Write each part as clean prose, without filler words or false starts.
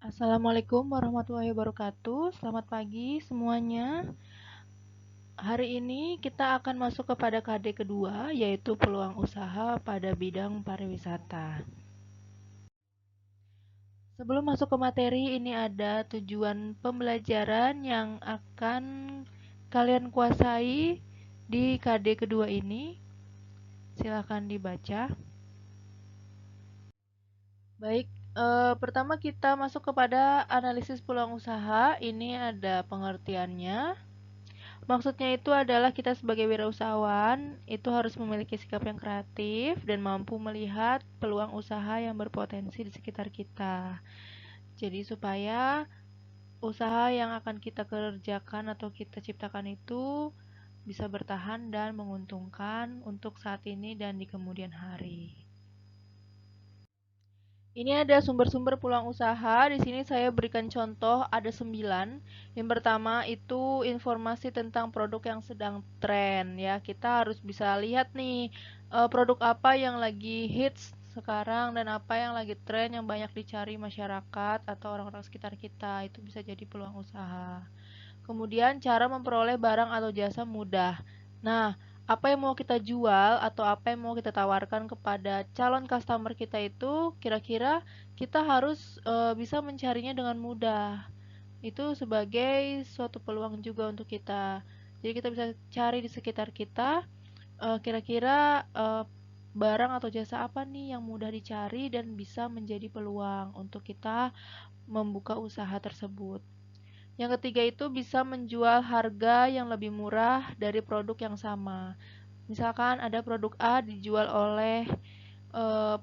Assalamualaikum warahmatullahi wabarakatuh. Selamat pagi semuanya. Hari ini kita akan masuk kepada KD kedua, yaitu peluang usaha pada bidang pariwisata. Sebelum masuk ke materi, ini ada tujuan pembelajaran yang akan kalian kuasai di KD kedua ini. Silakan dibaca. Baik, pertama kita masuk kepada analisis peluang usaha. Ini ada pengertiannya. Maksudnya itu adalah kita sebagai wirausahawan itu harus memiliki sikap yang kreatif dan mampu melihat peluang usaha yang berpotensi di sekitar kita. Jadi supaya usaha yang akan kita kerjakan atau kita ciptakan itu bisa bertahan dan menguntungkan untuk saat ini dan di kemudian hari. Ini ada sumber-sumber peluang usaha. Di sini saya berikan contoh ada 9. Yang pertama itu informasi tentang produk yang sedang tren ya. Kita harus bisa lihat nih produk apa yang lagi hits sekarang dan apa yang lagi tren yang banyak dicari masyarakat atau orang-orang sekitar kita. Itu bisa jadi peluang usaha. Kemudian cara memperoleh barang atau jasa mudah. Nah, apa yang mau kita jual atau apa yang mau kita tawarkan kepada calon customer kita itu kira-kira kita harus bisa mencarinya dengan mudah. Itu sebagai suatu peluang juga untuk kita. Jadi kita bisa cari di sekitar kita kira-kira barang atau jasa apa nih yang mudah dicari dan bisa menjadi peluang untuk kita membuka usaha tersebut. Yang ketiga itu bisa menjual harga yang lebih murah dari produk yang sama. Misalkan ada produk A dijual oleh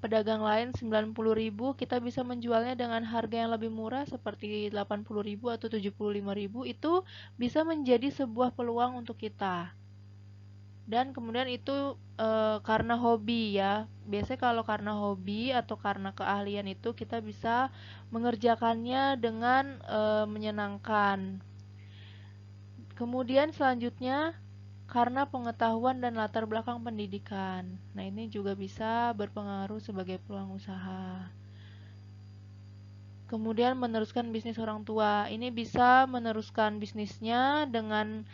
pedagang lain 90.000, kita bisa menjualnya dengan harga yang lebih murah seperti 80.000 atau 75.000. Itu bisa menjadi sebuah peluang untuk kita. Dan kemudian itu karena hobi ya. Biasanya kalau karena hobi atau karena keahlian itu kita bisa mengerjakannya dengan menyenangkan. Kemudian selanjutnya karena pengetahuan dan latar belakang pendidikan. Nah, ini juga bisa berpengaruh sebagai peluang usaha. Kemudian meneruskan bisnis orang tua. Ini bisa meneruskan bisnisnya dengan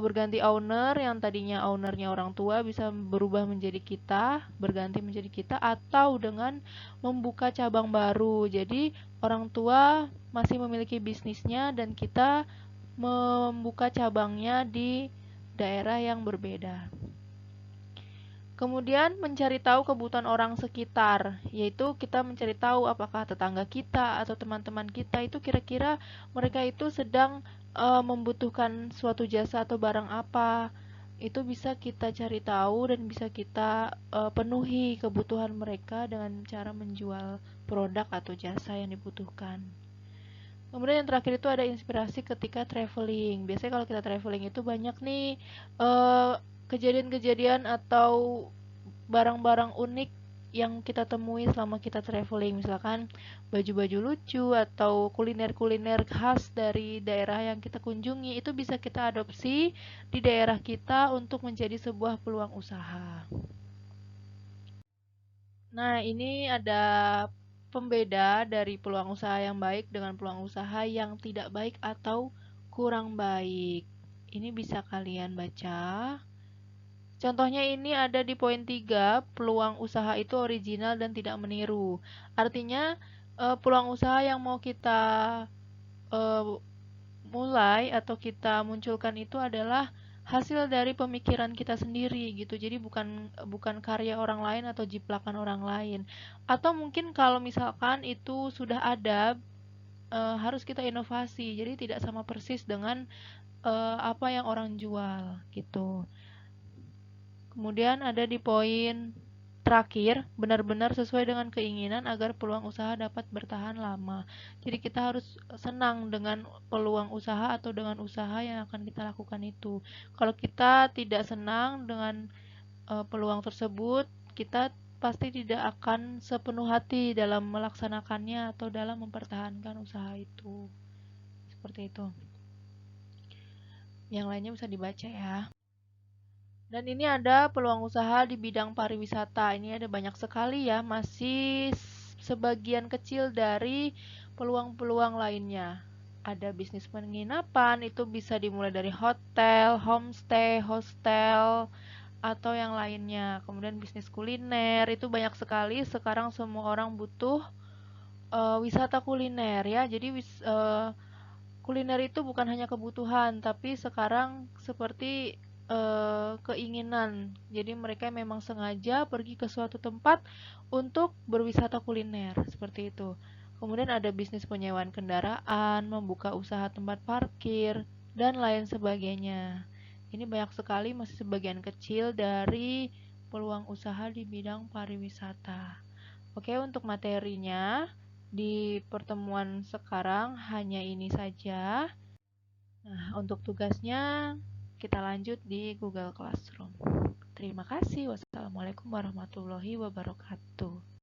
berganti owner, yang tadinya ownernya orang tua bisa berubah menjadi kita, berganti menjadi kita, atau dengan membuka cabang baru. Jadi orang tua masih memiliki bisnisnya dan kita membuka cabangnya di daerah yang berbeda. Kemudian mencari tahu kebutuhan orang sekitar, yaitu kita mencari tahu apakah tetangga kita atau teman-teman kita itu kira-kira mereka itu sedang membutuhkan suatu jasa atau barang apa. Itu bisa kita cari tahu dan bisa kita penuhi kebutuhan mereka dengan cara menjual produk atau jasa yang dibutuhkan. Kemudian yang terakhir itu ada inspirasi ketika traveling. Biasanya kalau kita traveling itu banyak nih kejadian-kejadian atau barang-barang unik yang kita temui selama kita traveling. Misalkan baju-baju lucu atau kuliner-kuliner khas dari daerah yang kita kunjungi. Itu bisa kita adopsi di daerah kita untuk menjadi sebuah peluang usaha. Nah, ini ada pembeda dari peluang usaha yang baik dengan peluang usaha yang tidak baik atau kurang baik. Ini bisa kalian baca. Contohnya ini ada di poin 3, peluang usaha itu original dan tidak meniru. Artinya peluang usaha yang mau kita eh, mulai atau kita munculkan itu adalah hasil dari pemikiran kita sendiri gitu. Jadi bukan karya orang lain atau jiplakan orang lain. Atau mungkin kalau misalkan itu sudah ada harus kita inovasi. Jadi tidak sama persis dengan apa yang orang jual gitu. Kemudian ada di poin terakhir, benar-benar sesuai dengan keinginan agar peluang usaha dapat bertahan lama. Jadi kita harus senang dengan peluang usaha atau dengan usaha yang akan kita lakukan itu. Kalau kita tidak senang dengan peluang tersebut, kita pasti tidak akan sepenuh hati dalam melaksanakannya atau dalam mempertahankan usaha itu. Seperti itu. Yang lainnya bisa dibaca ya. Dan ini ada peluang usaha di bidang pariwisata. Ini ada banyak sekali ya, masih sebagian kecil dari peluang-peluang lainnya. Ada bisnis penginapan, itu bisa dimulai dari hotel, homestay, hostel, atau yang lainnya. Kemudian bisnis kuliner, itu banyak sekali. Sekarang semua orang butuh wisata kuliner ya. Jadi kuliner itu bukan hanya kebutuhan, tapi sekarang seperti keinginan. Jadi mereka memang sengaja pergi ke suatu tempat untuk berwisata kuliner, seperti itu. Kemudian ada bisnis penyewaan kendaraan, membuka usaha tempat parkir, dan lain sebagainya. Ini banyak sekali, masih sebagian kecil dari peluang usaha di bidang pariwisata. Oke, untuk materinya di pertemuan sekarang hanya ini saja. Nah, untuk tugasnya kita lanjut di Google Classroom. Terima kasih. Wassalamualaikum warahmatullahi wabarakatuh.